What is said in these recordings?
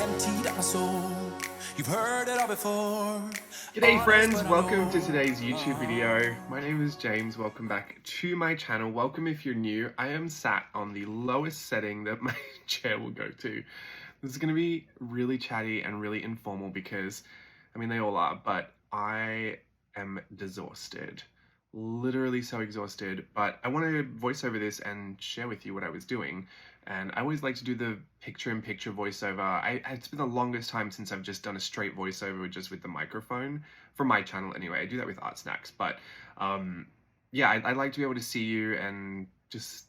emptied out my soul. You've heard it all before. G'day friends, welcome to today's YouTube video. My name is James, welcome back to my channel. Welcome if you're new. I am sat on the lowest setting that my chair will go to. This is going to be really chatty and really informal because, I mean they all are, but I am exhausted. Literally so exhausted, but I want to voice over this and share with you what I was doing. And I always like to do the picture-in-picture voiceover. It's been the longest time since I've just done a straight voiceover just with the microphone, for my channel anyway. I do that with Art Snacks, but yeah, I'd like to be able to see you and just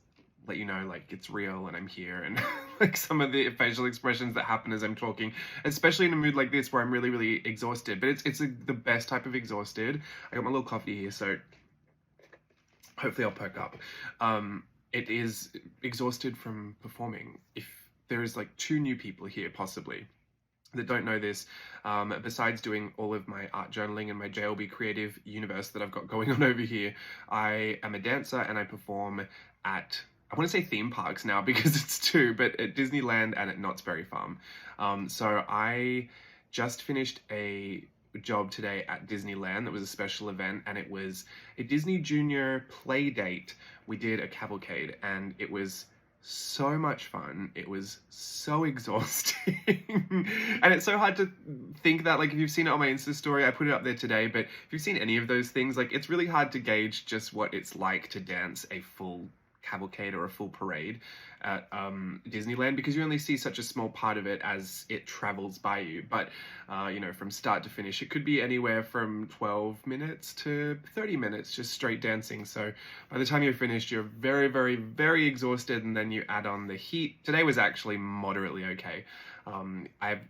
let you know like it's real and I'm here, and like some of the facial expressions that happen as I'm talking, especially in a mood like this where I'm really exhausted. But it's the best type of exhausted. I got my little coffee here, so hopefully I'll perk up. It is exhausted from performing. If there is like 2 new people here possibly that don't know this, besides doing all of my art journaling and my JLB creative universe that I've got going on over here, I am a dancer and I perform at, I want to say theme parks now because it's 2, but at Disneyland and at Knott's Berry Farm. So I just finished a job today at Disneyland. That was a special event and it was a Disney Junior play date. We did a cavalcade and it was so much fun. It was so exhausting. And it's so hard to think that, like, if you've seen it on my Insta story, I put it up there today, but if you've seen any of those things, like, it's really hard to gauge just what it's like to dance a full cavalcade or a full parade at Disneyland, because you only see such a small part of it as it travels by you. But you know, from start to finish, it could be anywhere from 12 minutes to 30 minutes just straight dancing. So by the time you're finished, you're very exhausted, and then you add on the heat. Today was actually moderately okay. I've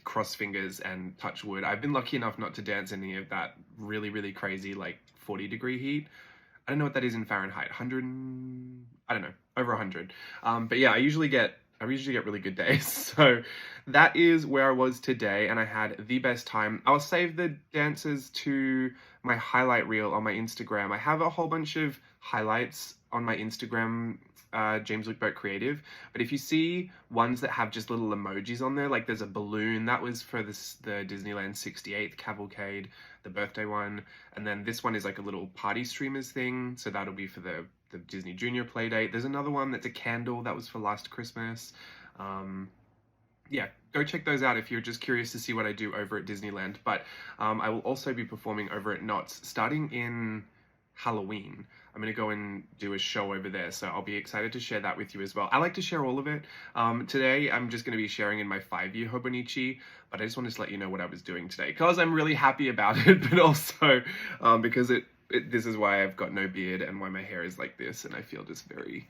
cross fingers and touch wood, I've been lucky enough not to dance any of that really crazy like 40-degree heat. I don't know what that is in Fahrenheit. 100, I don't know, over 100. But yeah, I usually get really good days. So that is where I was today, and I had the best time. I'll save the dances to my highlight reel on my Instagram. I have a whole bunch of highlights on my Instagram, James Luke Boat Creative. But if you see ones that have just little emojis on there, like there's a balloon, that was for the Disneyland 68th Cavalcade, the birthday one. And then this one is like a little party streamers thing, so that'll be for the Disney Junior Playdate. There's another one that's a candle, that was for last Christmas. Yeah, go check those out if you're just curious to see what I do over at Disneyland. But I will also be performing over at Knott's starting in Halloween. I'm going to go and do a show over there, so I'll be excited to share that with you as well. I like to share all of it. Today, I'm just going to be sharing in my 5-year Hobonichi, but I just wanted to let you know what I was doing today, because I'm really happy about it, but also because this is why I've got no beard and why my hair is like this, and I feel just very...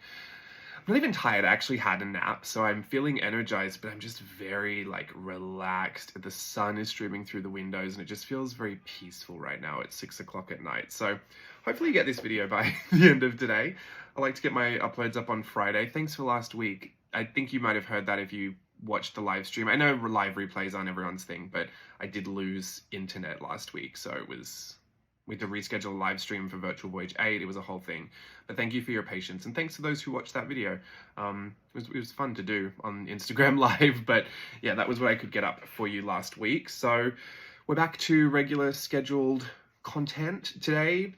I'm not even tired. I actually had a nap, so I'm feeling energized, but I'm just very like relaxed. The sun is streaming through the windows and it just feels very peaceful right now at 6 o'clock at night. So hopefully you get this video by the end of today. I like to get my uploads up on Friday. Thanks for last week. I think you might have heard that if you watched the live stream. I know live replays aren't everyone's thing, but I did lose internet last week, so we had to reschedule a live stream for Virtual Voyage 8. It was a whole thing. But thank you for your patience. And thanks to those who watched that video. It was fun to do on Instagram Live. But yeah, that was what I could get up for you last week. So we're back to regular scheduled content today.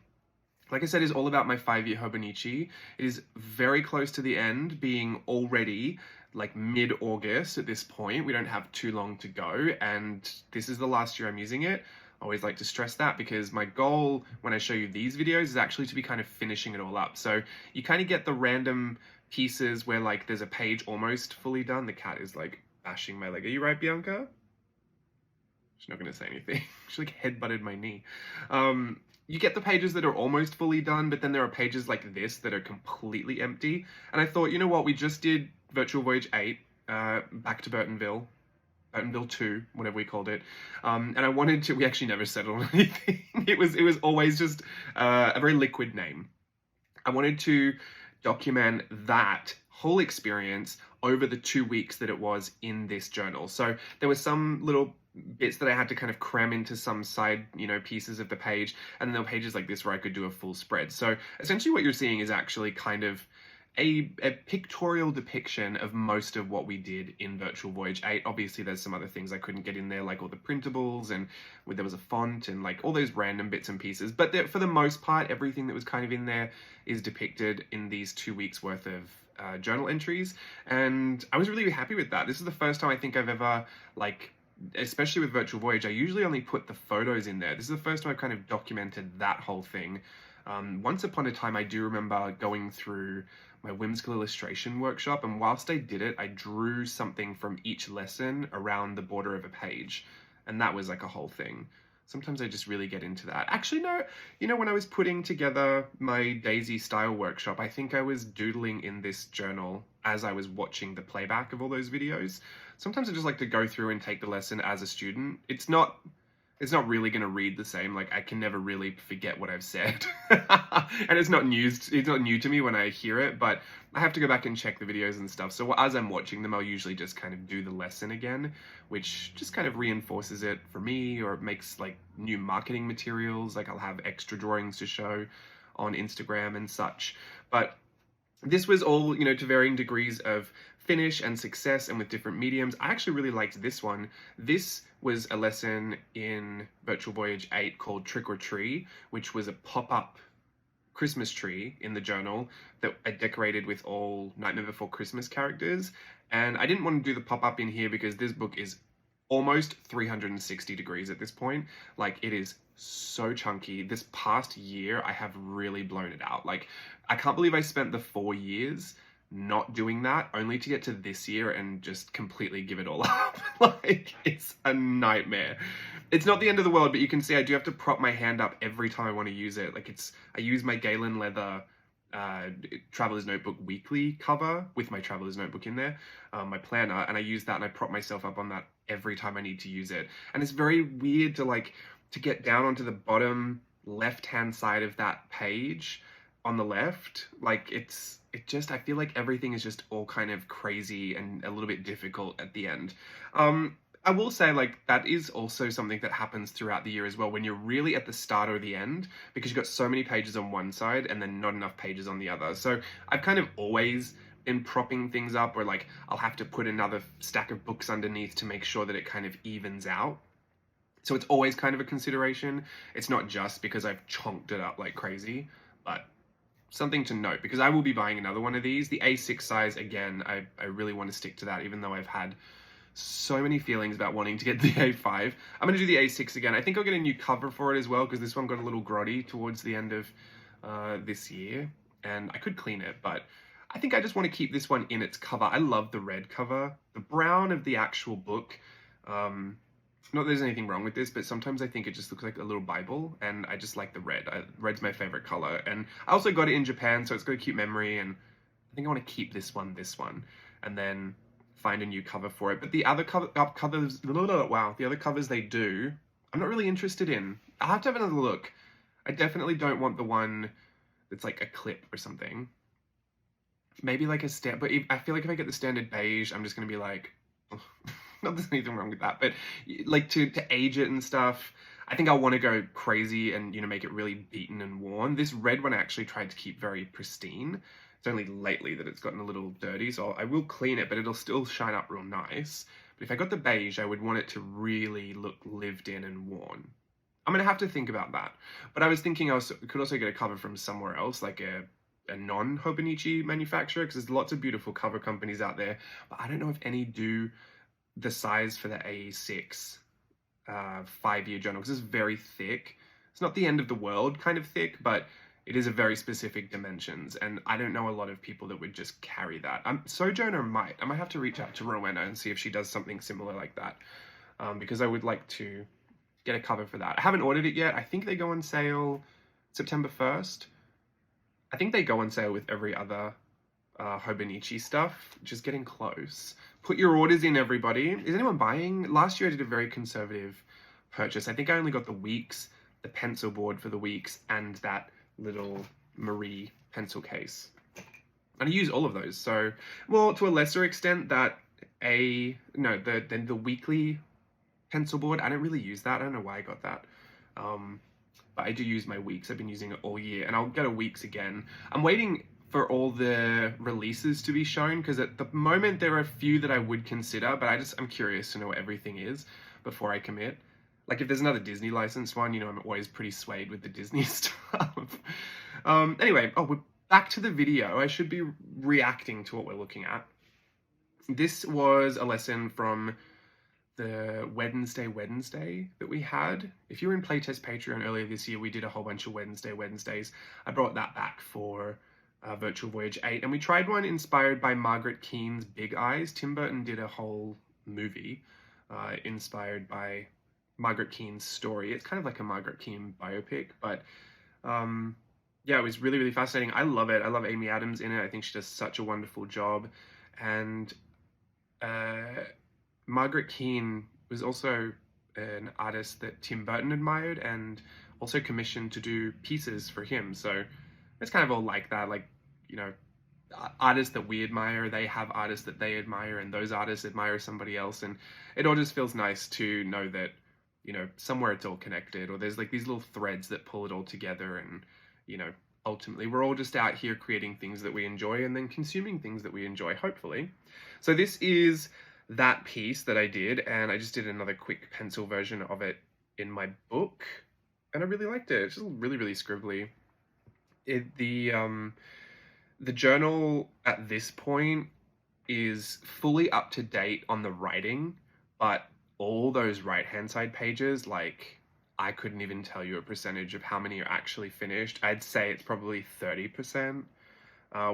Like I said, is all about my 5-year Hobonichi. It is very close to the end, being already like mid-August at this point. We don't have too long to go. And this is the last year I'm using it. I always like to stress that, because my goal when I show you these videos is actually to be kind of finishing it all up. So you kind of get the random pieces where like there's a page almost fully done. The cat is like bashing my leg. Are you right, Bianca? She's not going to say anything. She like headbutted my knee. You get the pages that are almost fully done, but then there are pages like this that are completely empty. And I thought, you know what? We just did Virtual Voyage 8, back to Burtonville 2, whatever we called it, and I wanted to, we actually never settled on anything. It was always just a very liquid name. I wanted to document that whole experience over the 2 weeks that it was in this journal. So there were some little bits that I had to kind of cram into some side, pieces of the page, and then there were pages like this where I could do a full spread. So essentially what you're seeing is actually kind of a pictorial depiction of most of what we did in Virtual Voyage 8. Obviously, there's some other things I couldn't get in there, like all the printables, and there was a font and like all those random bits and pieces. But for the most part, everything that was kind of in there is depicted in these 2 weeks worth of journal entries. And I was really happy with that. This is the first time I think I've ever, like, especially with Virtual Voyage, I usually only put the photos in there. This is the first time I've kind of documented that whole thing. Once upon a time, I do remember going through my whimsical illustration workshop, and whilst I did it, I drew something from each lesson around the border of a page, and that was like a whole thing. Sometimes I just really get into that. Actually, no, you know, when I was putting together my Daisy style workshop, I think I was doodling in this journal as I was watching the playback of all those videos. Sometimes I just like to go through and take the lesson as a student. It's not really going to read the same. Like, I can never really forget what I've said. And it's not new to me when I hear it, but I have to go back and check the videos and stuff. So as I'm watching them, I'll usually just kind of do the lesson again, which just kind of reinforces it for me, or it makes like new marketing materials. Like, I'll have extra drawings to show on Instagram and such. But this was all, you know, to varying degrees of finish and success, and with different mediums. I actually really liked this one. This was a lesson in Virtual Voyage 8 called Trick or Tree, which was a pop-up Christmas tree in the journal that I decorated with all Nightmare Before Christmas characters. And I didn't want to do the pop-up in here because this book is almost 360 degrees at this point. Like, it is so chunky. This past year, I have really blown it out. Like, I can't believe I spent the 4 years not doing that, only to get to this year and just completely give it all up. Like, it's a nightmare. It's not the end of the world, but you can see I do have to prop my hand up every time I want to use it. Like, I use my Galen Leather Traveler's Notebook weekly cover with my Traveler's Notebook in there, my planner, and I use that and I prop myself up on that every time I need to use it. And it's very weird to get down onto the bottom left-hand side of that page on the left. Like, I feel like everything is just all kind of crazy and a little bit difficult at the end. I will say, like, that is also something that happens throughout the year as well, when you're really at the start or the end, because you've got so many pages on one side and then not enough pages on the other. So I've kind of always been propping things up, or like I'll have to put another stack of books underneath to make sure that it kind of evens out. So it's always kind of a consideration. It's not just because I've chonked it up like crazy, but something to note, because I will be buying another one of these. The A6 size, again, I really want to stick to that, even though I've had so many feelings about wanting to get the A5. I'm going to do the A6 again. I think I'll get a new cover for it as well, because this one got a little grotty towards the end of this year, and I could clean it, but I think I just want to keep this one in its cover. I love the red cover. The brown of the actual book, not that there's anything wrong with this, but sometimes I think it just looks like a little Bible, and I just like the red. Red's my favorite color, and I also got it in Japan, so it's got a cute memory, and I think I want to keep this one, and then find a new cover for it. But the other covers, wow, the other covers they do, I'm not really interested in. I'll have to have another look. I definitely don't want the one that's like a clip or something. Maybe like a but I feel like if I get the standard beige, I'm just going to be like, oh. Not that there's anything wrong with that, but like to age it and stuff, I think I want to go crazy and, you know, make it really beaten and worn. This red one I actually tried to keep very pristine. It's only lately that it's gotten a little dirty, so I will clean it, but it'll still shine up real nice. But if I got the beige, I would want it to really look lived in and worn. I'm going to have to think about that. But I was thinking I could also get a cover from somewhere else, like a non-Hobonichi manufacturer, because there's lots of beautiful cover companies out there, but I don't know if any do the size for the A6 5-year journal, because it's very thick. It's not the end of the world kind of thick, but it is a very specific dimensions, and I don't know a lot of people that would just carry that. Sojourner might. I might have to reach out to Rowena and see if she does something similar like that, because I would like to get a cover for that. I haven't ordered it yet. I think they go on sale September 1st. I think they go on sale with every other Hobonichi stuff, which is getting close. Put your orders in, everybody. Is anyone buying? Last year I did a very conservative purchase. I think I only got the Weeks, the pencil board for the Weeks, and that little Marie pencil case. And I use all of those. So, well, to a lesser extent, the weekly pencil board, I don't really use that. I don't know why I got that. But I do use my Weeks. I've been using it all year, and I'll get a Weeks again. I'm waiting for all the releases to be shown, because at the moment there are a few that I would consider, but I'm curious to know what everything is before I commit. Like if there's another Disney licensed one, you know, I'm always pretty swayed with the Disney stuff. Anyway, we're back to the video. I should be reacting to what we're looking at. This was a lesson from the Wednesday that we had. If you were in Playtest Patreon earlier this year, we did a whole bunch of Wednesdays. I brought that back for Virtual Voyage 8, and we tried one inspired by Margaret Keane's Big Eyes. Tim Burton did a whole movie inspired by Margaret Keane's story. It's kind of like a Margaret Keane biopic, but yeah, it was really, really fascinating. I love it. I love Amy Adams in it. I think she does such a wonderful job. And Margaret Keane was also an artist that Tim Burton admired and also commissioned to do pieces for him. So it's kind of all like that, like, you know, artists that we admire, they have artists that they admire, and those artists admire somebody else. And it all just feels nice to know that, you know, somewhere it's all connected, or there's like these little threads that pull it all together. And, you know, ultimately we're all just out here creating things that we enjoy and then consuming things that we enjoy, hopefully. So this is that piece that I did, and I just did another quick pencil version of it in my book, and I really liked it. It's just really, really scribbly. The journal at this point is fully up to date on the writing, but all those right-hand side pages, like, I couldn't even tell you a percentage of how many are actually finished. I'd say it's probably 30%,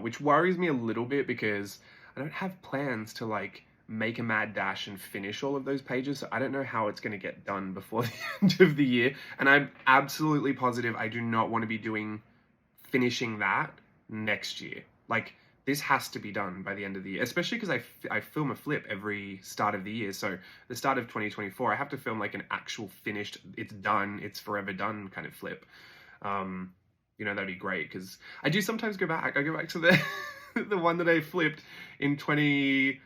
which worries me a little bit because I don't have plans to, like, make a mad dash and finish all of those pages, so I don't know how it's going to get done before the end of the year. And I'm absolutely positive I do not want to be finishing that next year. Like, this has to be done by the end of the year, especially because I film a flip every start of the year. So the start of 2024, I have to film like an actual finished, it's done, it's forever done kind of flip. You know, that'd be great, because I do sometimes go back. I go back to the the one that I flipped in 2020.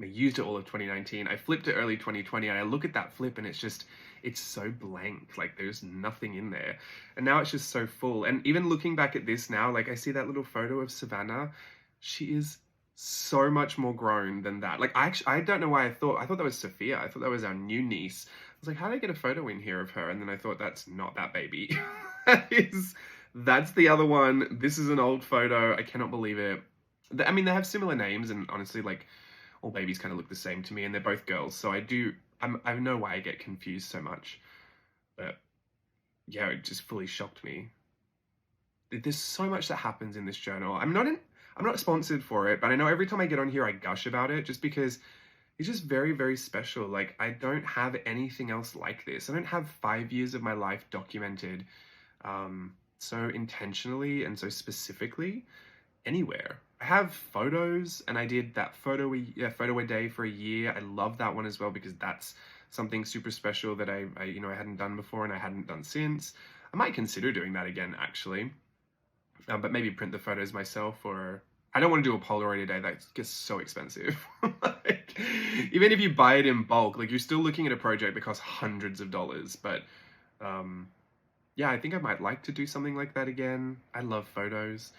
I used it all of 2019. I flipped it early 2020, and I look at that flip and it's so blank. Like, there's nothing in there. And now it's just so full. And even looking back at this now, like, I see that little photo of Savannah. She is so much more grown than that. Like, I don't know why I thought that was Sophia. I thought that was our new niece. I was like, how did I get a photo in here of her? And then I thought, that's not that baby. That's the other one. This is an old photo. I cannot believe it. I mean, they have similar names, and honestly, like, all babies kind of look the same to me, and they're both girls. So I know why I get confused so much. But yeah, it just fully shocked me. There's so much that happens in this journal. I'm not sponsored for it, but I know every time I get on here, I gush about it just because it's just very, very special. Like, I don't have anything else like this. I don't have 5 years of my life documented so intentionally and so specifically anywhere. I have photos, and I did that photo a day for a year. I love that one as well, because that's something super special that I hadn't done before and I hadn't done since. I might consider doing that again, actually, but maybe print the photos myself, or I don't want to do a Polaroid a day. That gets so expensive. Like, even if you buy it in bulk, like, you're still looking at a project that costs hundreds of dollars. But yeah, I think I might like to do something like that again. I love photos.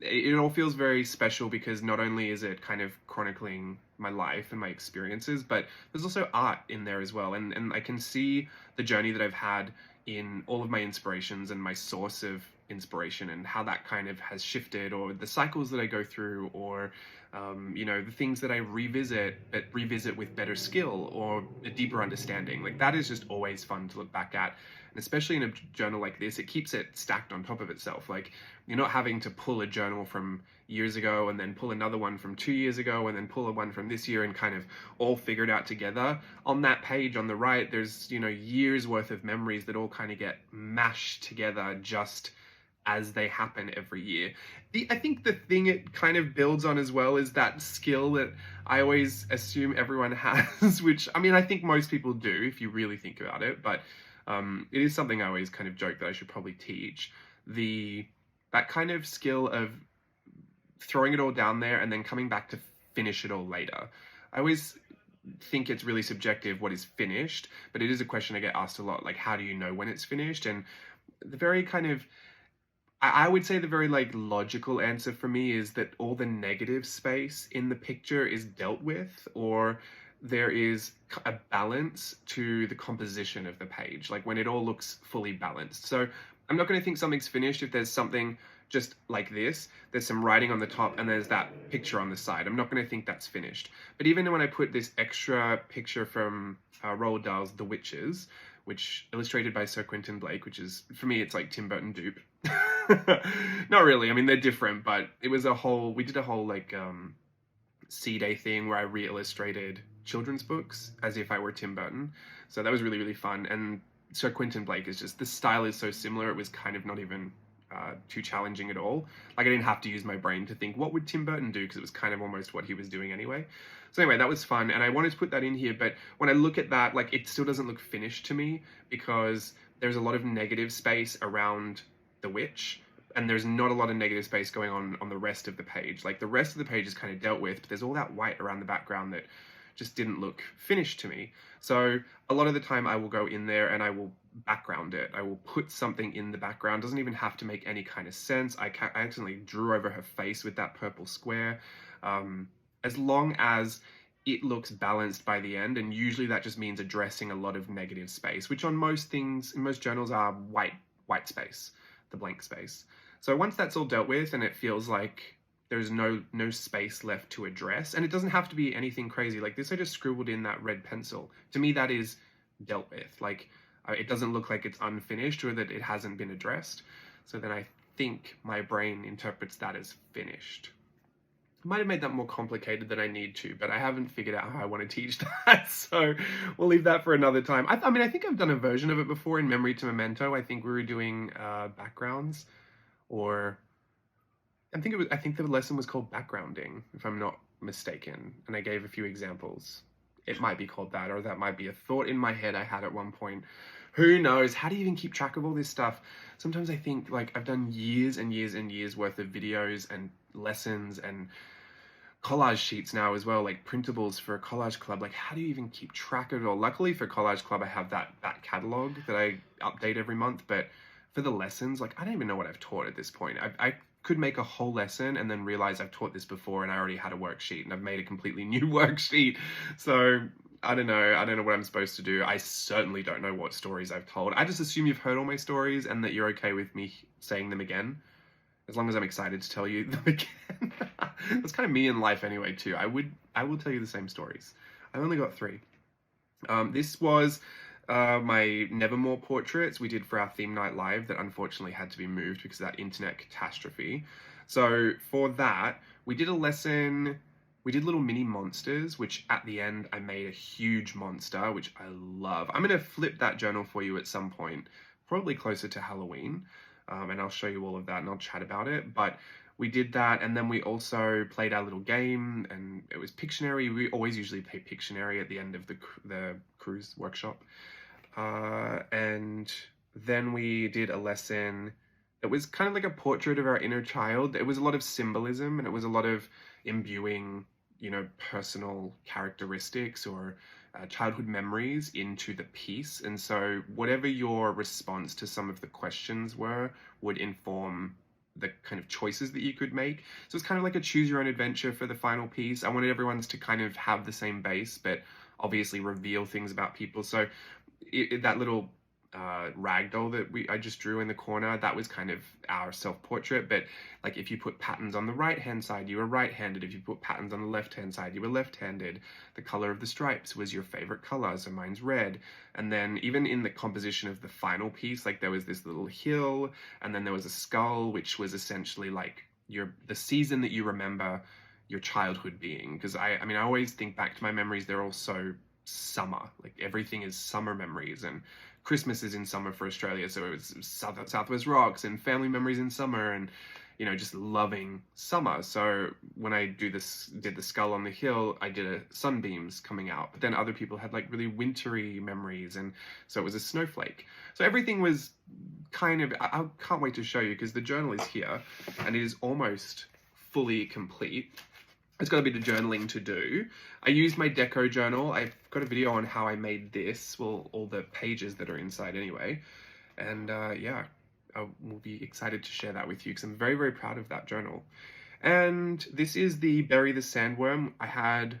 It all feels very special because not only is it kind of chronicling my life and my experiences, but there's also art in there as well. And I can see the journey that I've had in all of my inspirations and my source of inspiration, and how that kind of has shifted, or the cycles that I go through, or the things that I revisit with better skill or a deeper understanding. Like, that is just always fun to look back at. And especially in a journal like this, it keeps it stacked on top of itself. Like, you're not having to pull a journal from years ago and then pull another one from 2 years ago and then pull a one from this year and kind of all figure it out together. On that page on the right, there's, years worth of memories that all kind of get mashed together just as they happen every year. I think the thing it kind of builds on as well is that skill that I always assume everyone has, which, I mean, I think most people do if you really think about it, but it is something I always kind of joke that I should probably teach. That kind of skill of throwing it all down there and then coming back to finish it all later. I always think it's really subjective what is finished, but it is a question I get asked a lot, like, how do you know when it's finished? And the very kind of, I would say the very like logical answer for me is that all the negative space in the picture is dealt with, or there is a balance to the composition of the page, like when it all looks fully balanced. So I'm not going to think something's finished if there's something just like this, there's some writing on the top and there's that picture on the side. I'm not going to think that's finished. But even when I put this extra picture from Roald Dahl's The Witches, which illustrated by Sir Quentin Blake, which is, for me, it's like Tim Burton dupe. Not really, I mean, they're different, but it was we did a whole like C-Day thing where I re-illustrated children's books as if I were Tim Burton. So that was really, really fun. And Sir Quentin Blake is just, the style is so similar, it was kind of not even too challenging at all. Like I didn't have to use my brain to think, what would Tim Burton do? Because it was kind of almost what he was doing anyway. So anyway, that was fun. And I wanted to put that in here, but when I look at that, like it still doesn't look finished to me because there's a lot of negative space around the witch. And there's not a lot of negative space going on the rest of the page. Like the rest of the page is kind of dealt with, but there's all that white around the background that just didn't look finished to me. So a lot of the time I will go in there and I will background it. I will put something in the background. Doesn't even have to make any kind of sense. I accidentally drew over her face with that purple square. As long as it looks balanced by the end, and usually that just means addressing a lot of negative space, which on most things, in most journals are white space, the blank space. So once that's all dealt with and it feels like there's no space left to address, and it doesn't have to be anything crazy. Like this, I just scribbled in that red pencil. To me, that is dealt with. Like it doesn't look like it's unfinished or that it hasn't been addressed. So then I think my brain interprets that as finished. I might have made that more complicated than I need to, but I haven't figured out how I want to teach that. So we'll leave that for another time. I mean, I think I've done a version of it before in Memory to Memento. I think we were doing backgrounds, or I think the lesson was called backgrounding, if I'm not mistaken, and I gave a few examples. It might be called that, or that might be a thought in my head I had at one point. Who knows? How do you even keep track of all this stuff? Sometimes I think, like, I've done years and years and years worth of videos and lessons and collage sheets now as well, like printables for a collage club. Like, how do you even keep track of it all? Luckily for collage club, I have that catalog that I update every month, but for the lessons, like, I don't even know what I've taught at this point. I could make a whole lesson and then realize I've taught this before and I already had a worksheet and I've made a completely new worksheet. So I don't know what I'm supposed to do. I certainly don't know what stories I've told. I just assume you've heard all my stories and that you're okay with me saying them again, as long as I'm excited to tell you them again. That's kind of me in life anyway too. I will tell you the same stories. I've only got 3. This was my Nevermore portraits we did for our theme night live that unfortunately had to be moved because of that internet catastrophe. So for that, we did a lesson. We did little mini monsters, which at the end I made a huge monster, which I love. I'm going to flip that journal for you at some point, probably closer to Halloween, and I'll show you all of that and I'll chat about it. But we did that, and then we also played our little game, and it was Pictionary. We always usually play Pictionary at the end of the cruise workshop. And then we did a lesson that was kind of like a portrait of our inner child. It was a lot of symbolism, and it was a lot of imbuing, personal characteristics or childhood memories into the piece. And so whatever your response to some of the questions were would inform the kind of choices that you could make. So it's kind of like a choose your own adventure for the final piece. I wanted everyone's to kind of have the same base, but obviously reveal things about people. So that little ragdoll that I just drew in the corner, that was kind of our self-portrait. But like, if you put patterns on the right-hand side, you were right-handed. If you put patterns on the left-hand side, you were left-handed. The color of the stripes was your favorite color, so mine's red. And then even in the composition of the final piece, like there was this little hill, and then there was a skull, which was essentially like the season that you remember your childhood being. Because I always think back to my memories, they're all so summer. Like everything is summer memories, and Christmas is in summer for Australia, so it was Southwest Rocks and family memories in summer, and just loving summer. So when I did the skull on the hill, I did sunbeams coming out, but then other people had like really wintry memories, and so it was a snowflake. So everything was kind of, I can't wait to show you, because the journal is here and it is almost fully complete. It's got a bit of journaling to do. I used my deco journal. I've got a video on how I made this, well, all the pages that are inside anyway. And yeah, I will be excited to share that with you because I'm very, very proud of that journal. And this is the Bury the Sandworm. I had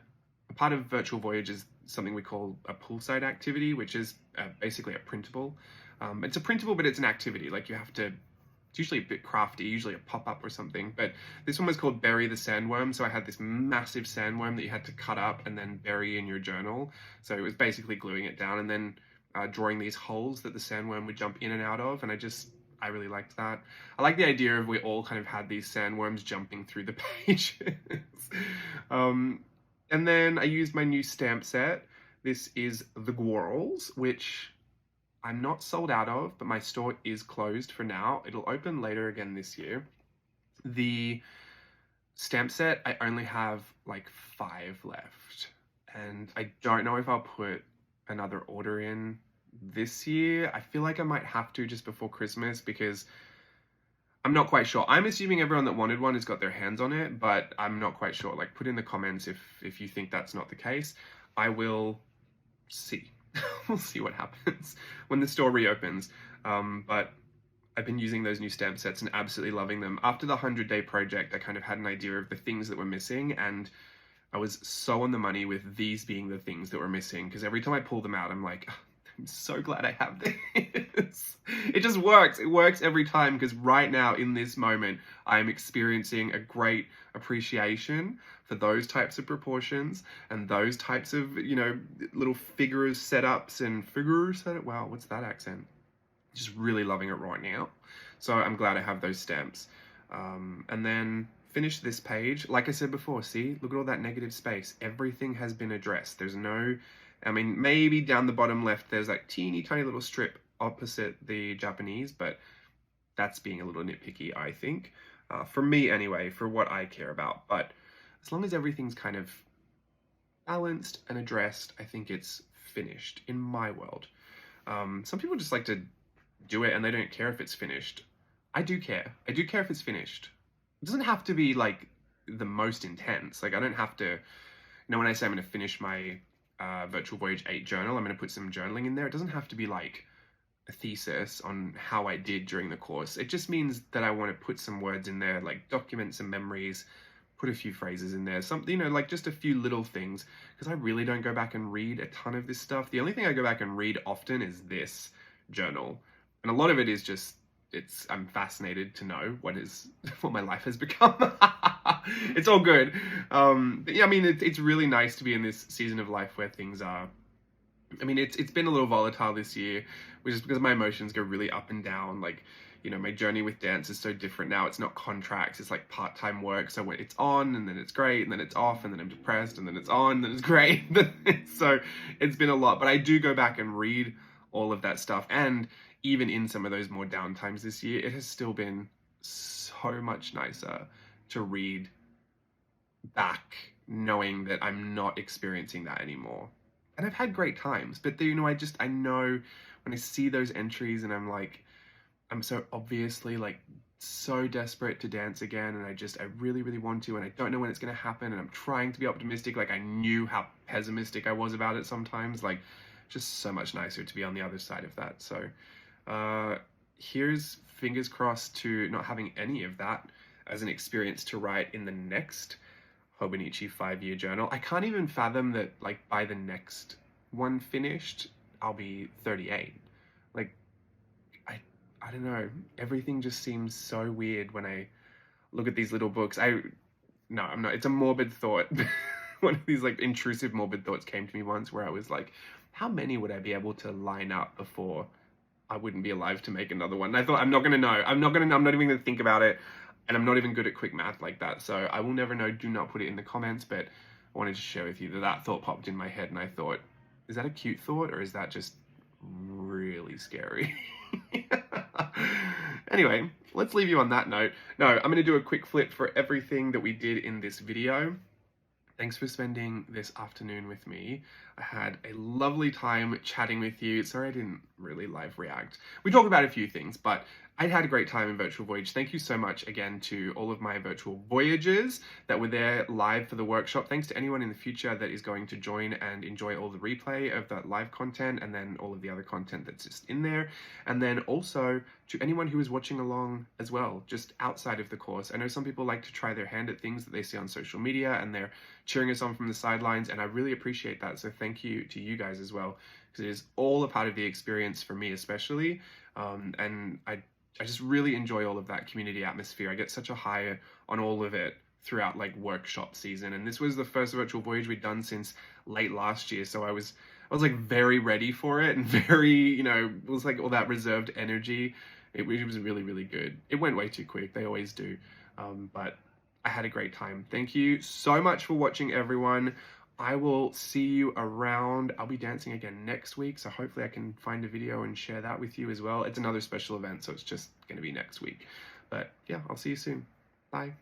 a part of Virtual Voyage is something we call a poolside activity, which is basically a printable. It's a printable, but it's an activity. Like you have to, it's usually a bit crafty, usually a pop-up or something. But this one was called Bury the Sandworm. So I had this massive sandworm that you had to cut up and then bury in your journal. So it was basically gluing it down and then drawing these holes that the sandworm would jump in and out of. And I really liked that. I like the idea of we all kind of had these sandworms jumping through the pages. And then I used my new stamp set. This is the Gwirls, which I'm not sold out of, but my store is closed for now. It'll open later again this year. The stamp set, I only have like 5 left. And I don't know if I'll put another order in this year. I feel like I might have to just before Christmas because I'm not quite sure. I'm assuming everyone that wanted one has got their hands on it, but I'm not quite sure. Like, put in the comments if you think that's not the case. I will see. We'll see what happens when the store reopens. But I've been using those new stamp sets and absolutely loving them. After the 100-day project, I kind of had an idea of the things that were missing, and I was so on the money with these being the things that were missing, because every time I pull them out, I'm like, I'm so glad I have this. It just works. It works every time because right now in this moment, I'm experiencing a great appreciation for those types of proportions and those types of, you know, little figures setups and wow, what's that accent? Just really loving it right now. So I'm glad I have those stamps. And then finish this page. Like I said before, see, look at all that negative space. Everything has been addressed. There's no, I mean, maybe down the bottom left, there's that teeny tiny little strip opposite the Japanese, but that's being a little nitpicky, I think. For me anyway, for what I care about. But as long as everything's kind of balanced and addressed, I think it's finished in my world. Some people just like to do it and they don't care if it's finished. I do care. I do care if it's finished. It doesn't have to be like the most intense. Like I don't have to, you know, when I say I'm going to finish my Virtual Voyage 8 journal, I'm going to put some journaling in there. It doesn't have to be like a thesis on how I did during the course. It just means that I want to put some words in there, like document some memories, put a few phrases in there, something, you know, like just a few little things, because I really don't go back and read a ton of this stuff. The only thing I go back and read often is this journal. And a lot of it is just, I'm fascinated to know what my life has become. It's all good. But yeah, I mean, it's really nice to be in this season of life where things are, I mean, it's been a little volatile this year, which is because my emotions go really up and down. Like, you know, my journey with dance is so different now. It's not contracts, it's like part-time work. So when it's on and then it's great and then it's off and then I'm depressed and then it's on and then it's great. So it's been a lot, but I do go back and read all of that stuff. And even in some of those more down times this year, it has still been so much nicer to read back knowing that I'm not experiencing that anymore. And I've had great times, but you know, I know when I see those entries and I'm like, I'm so obviously like so desperate to dance again, and I really, really want to, and I don't know when it's going to happen, and I'm trying to be optimistic. Like I knew how pessimistic I was about it sometimes. Like just so much nicer to be on the other side of that. So here's fingers crossed to not having any of that as an experience to write in the next Hobonichi 5-year journal. I can't even fathom that like by the next one finished, I'll be 38. Like, I don't know. Everything just seems so weird when I look at these little books. No, I'm not. It's a morbid thought. One of these like intrusive morbid thoughts came to me once where I was like, how many would I be able to line up before I wouldn't be alive to make another one? And I thought, I'm not going to know. I'm not even going to think about it. And I'm not even good at quick math like that. So I will never know. Do not put it in the comments. But I wanted to share with you that thought popped in my head. And I thought, is that a cute thought? Or is that just really scary? Anyway, let's leave you on that note. No, I'm going to do a quick flip for everything that we did in this video. Thanks for spending this afternoon with me. I had a lovely time chatting with you. Sorry I didn't really live react. We talked about a few things, but I had a great time in Virtual Voyage. Thank you so much again to all of my virtual voyagers that were there live for the workshop. Thanks to anyone in the future that is going to join and enjoy all the replay of that live content and then all of the other content that's just in there. And then also to anyone who is watching along as well, just outside of the course. I know some people like to try their hand at things that they see on social media and they're cheering us on from the sidelines, and I really appreciate that. So thank you to you guys as well, because it is all a part of the experience for me especially. And I just really enjoy all of that community atmosphere. I get such a high on all of it throughout like workshop season. And this was the first virtual voyage we'd done since late last year. So I was like very ready for it and very, you know, it was like all that reserved energy. It was really, really good. It went way too quick. They always do. But I had a great time. Thank you so much for watching, everyone. I will see you around. I'll be dancing again next week, so hopefully I can find a video and share that with you as well. It's another special event, so it's just going to be next week. But yeah, I'll see you soon. Bye.